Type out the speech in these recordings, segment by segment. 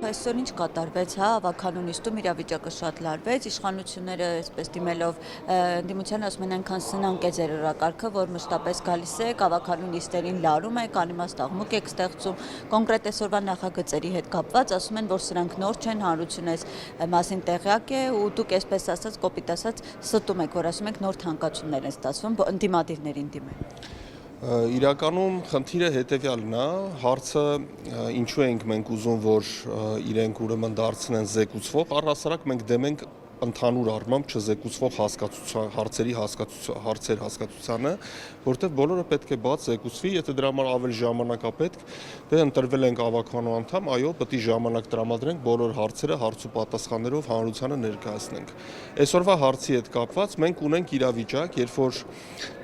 այսօր ինչ կատարվեց, հա, ավականու նիստում իրավիճակը շատ լարվեց, իշխանությունները այսպես դիմելով ընդդիմությանը ասում են այնքան սնանկ է ձեր օրակարգը, որ մշտապես գալիս եք, ավականու նիստերին լարում եք, անիմաստ աղմուկ եք ստեղծում, կոնկրետ այսօրվա նախագծերի հետ կապված ասում են, որ սրանք նոր չեն, հանրությունը այս մասին տեղյակ է ու դուք այսպես ասած, կոպիտ ասած ստում եք, որ ասում եք նոր թանկացումներ են ստացվում ընդդիմադիրներին դիմել։ Իրականում խնդիրը հետևյալն է, հարցը ինչու ենք մենք ուզում, որ իրենք ուրեմն դարձնեն զեկուցվող, առհասարակ մենք դեմ ենք ընդհանուր առմամբ չզեկուցվող հարցեր հասկացությանը, որտեղ բոլորը պետք է բաց զեկուցվի, եթե դրա համար ավելի ժամանակ է պետք, դե ընտրվել ենք ավականու անդամ, այո, պետք է ժամանակ տրամադրենք բոլոր հարցերը հարց ու պատասխաններով հանրությանը ներկայացնենք։ Այսօրվա հարցի հետ կապված մենք ունենք իրավիճակ, երբ որ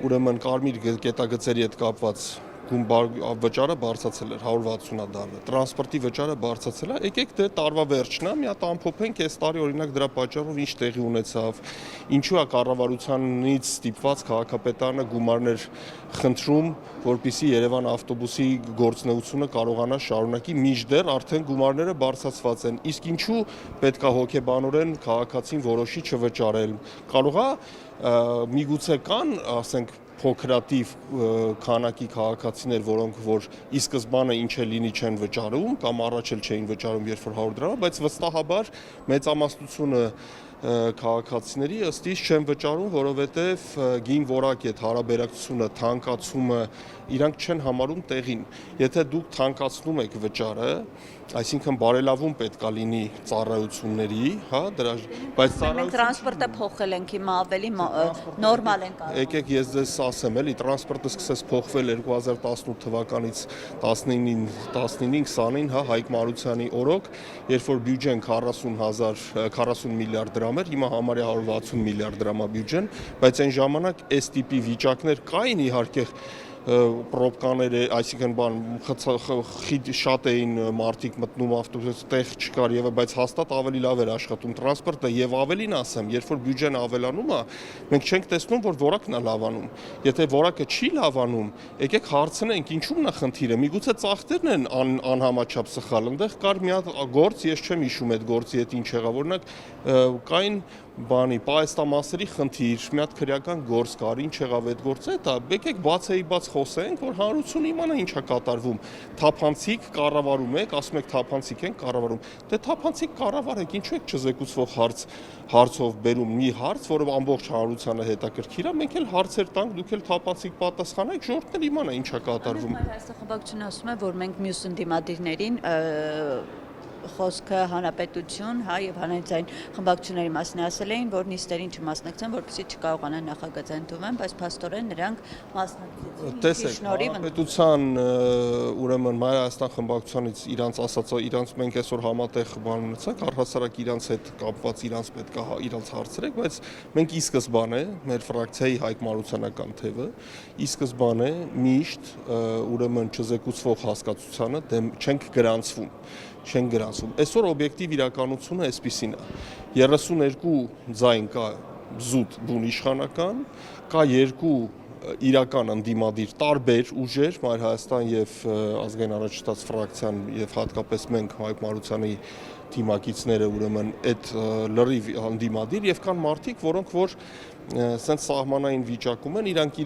ուրեմն կարմիր կետագծերի հետ կապված վճարը բարձրացել էր 160 դարը, տրանսպորտի վճարը բարձրացել է, եկեք դե տարվա վերջն է, մի հատ ամփոփենք այս տարի օրինակ դրա պատճառով ինչ տեղի ունեցավ, ինչու է կառավարությանից ստիպված քաղաքապետարանը գումարներ խնդրում, որպեսզի Երևան ավտոբուսի գործունեությունը կարողանա շարունակի, մինչդեռ արդեն գումարները բարձրացված են, իսկ ինչու պետք է հոգեբանորեն քաղաքացին որոշի չվճարել, կարող է միգուցե կան, ասենք փոքրատիվ քանակի քաղաքացիներ, որոնք որ ի սկզբանե ինչ է լինի չեն վճարում կամ առաջ էլ չէին վճարում, երբ որ 100 դրամ, բայց վստահաբար մեծամասնությունը քաղաքացիների ըստ իս չեն վճարում, որովհետև գին որակ այդ հարաբերակցությունը, թանկացումը իրանք չեն համարում տեղին։ Եթե դուք թանկացնում եք վճարը, այսինքն բարելավում պետք է լինի ծառայությունների, հա, դրա, բայց մենք տրանսպորտը փոխել ենք հիմա ավելի նորմալ ենք արվում։ Եկեք ես ձեզ ասեմ, էլի տրանսպորտը սկսեց փոխվել 2018 թվականից 19-20-ին, հա, Հայկ Մարությանի օրոք, երբ որ բյուջեն 40 միլիարդ դրամ էր, հիմա համարյա 160 միլիարդ դրամա բյուջեն, բայց այն ժամանակ այս տիպի վիճակներ կային իհարկե պրոբկաներ, այսինքն շատ էին մարդիկ մտնում ավտոբուս, տեղ չկար եւ բայց հաստատ ավելի լավ էր աշխատում տրանսպորտը եւ ավելին ասեմ, երբ որ բյուջեն ավելանում է, մենք չենք տեսնում, որ որակն է լավանում։ Եթե որակը չի լավանում, եկեք հարցնենք, ինչու՞մն է խնդիրը։ Միգուցե ծախսերն են անհամաչափ սխալ։ Այնտեղ կար մի հատ գործ, ես չեմ հիշում այդ գործի հետ ինչ եղավ, օրինակ կային պահեստամասերի խնդիր, մի հատ քրեական գործ կար, ինչ եղավ այդ գործը, դա եկեք բաց խոսենք, որ հանրությունը իմանա ինչ է կատարվում։ Թափանցիկ կառավարում եք, ասում եք թափանցիկ ենք կառավարում։ Դե թափանցիկ կառավարեք, ինչու եք չզեկուցվող հարցով բերում մի հարց, որը ամբողջ հանրությանը հետաքրքիր է, մենք էլ հարցեր տանք, դուք էլ թափանցիկ պատասխանեք, ժողովուրդն էլ իմանա ինչ է կատարվում։ Հայաստան խմբակցությունը ասում է, որ մենք մյուս ընդդիմադիրներին խոսքը հանրապետություն, հա, եւ հանրային խմբակցությունների մասին ասել էին, որ նիստերին չմասնակցեն, որպեսզի չկարողանան նախագծը ընդունեն, բայց փաստորեն նրանք մասնակցեցին։ Տեսեք, հանրապետության ուրեմն Հայաստան խմբակցությունից իրանց ասածը, իրանց մենք այսօր համատեղ բան ունեցանք, առհասարակ իրանց հետ կապված իրանց պետք է իրանց հարցրեք, բայց մենք ի սկզբանե մեր ֆրակցիայի Հայկ Մարությանական թևը ի սկզբանե միշտ ուրեմն չզեկուցվող հասկացությանը դեմ չենք գրանցվում։ Այսօր օբյեկտիվ իրականությունը այսպիսին է։ 32 ձայն կա զուտ բուն իշխանական, կա 2 իրական ընդդիմադիր տարբեր ուժեր, Մայր Հայաստան եւ Ազգային առաջնորդ ֆրակցիան եւ հատկապես մենք Հայկ Մարությանի թիմակիցները ուրեմն այդ լրիվ ընդդիմադիր եւ կան մարդիկ, որոնք որ սենց սահմանային վիճակում են, իրանք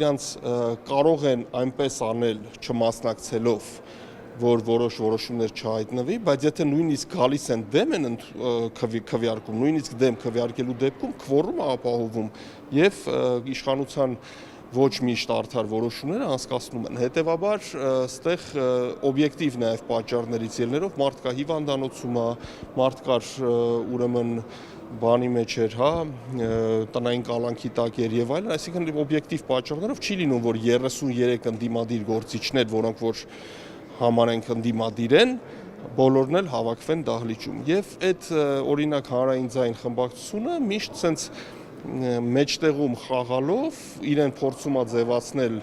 կարող են այնպես անել չմասնակցելով որ որոշ որոշումներ չհայտնվի, բայց եթե նույնիսկ գալիս են դեմ են քվեարկում, նույնիսկ դեմ քվեարկելու դեպքում քվորումը ապահովում եւ իշխանության ոչ միշտ արդար որոշումները անցկացնում են։ Հետևաբար ստեղ օբյեկտիվ նաեւ պատճառներից ելնելով մարդ կա հիվանդանոցում է, մարդ կար ուրեմն բանի մեջ էր, հա, տնային կալանքի տակ էր եւ այլն, այսինքն օբյեկտիվ պատճառներով չի լինում, որ 33 ընդդիմադիր գործիչներ, որոնք որ համարենք ընդդիմադիր են, բոլորն էլ հավաքվեն դահլիճում։ Եվ այդ օրինակ հանրային ձայն խմբակցությունը միշտ սենց մեջտեղում խաղալով իրեն փորձում է ձևացնել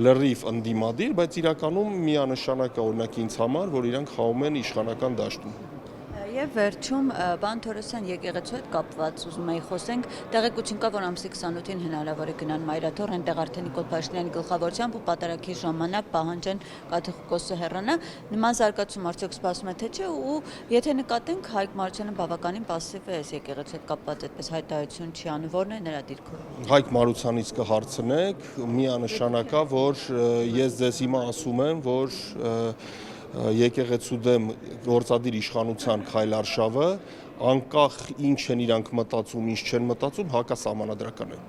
լրիվ ընդդիմադիր, բայց իրականում միանշանակ է օրինակ ինձ համար, որ իրանք խաղում են իշխանական դաշտում։ Եվ վերջում բան Թորոսյան եկեղեցու հետ կապված ուզում էի խոսենք, տեղեկություն կա, որ ամսի 28-ին հնարավոր է գնան Մայրաթոր, այնտեղ արդեն Նիկոլ Փաշինյանի գլխավորությամբ ու պատարագի ժամանակ պահանջեն Կաթողիկոսը հեռանա։ Նման զարգացում արդյոք սպասում է թե չէ ու եթե նկատենք Հայկ Մարությանը բավականին пассив է այս եկեղեցու հետ կապված այդպես հայտարարություն չի անում, որն է նրա դիրքը։ Հայկ Մարությանից կհարցնեք, միանշանակ է, որ ես ձեզ հիմա ասում եմ, որ եկեղեցու դեմ գործադիր իշխանության քայլարշավը անկախ ինչ են իրանք մտածում, ինչ չեն մտածում, հակասահմանադրական է։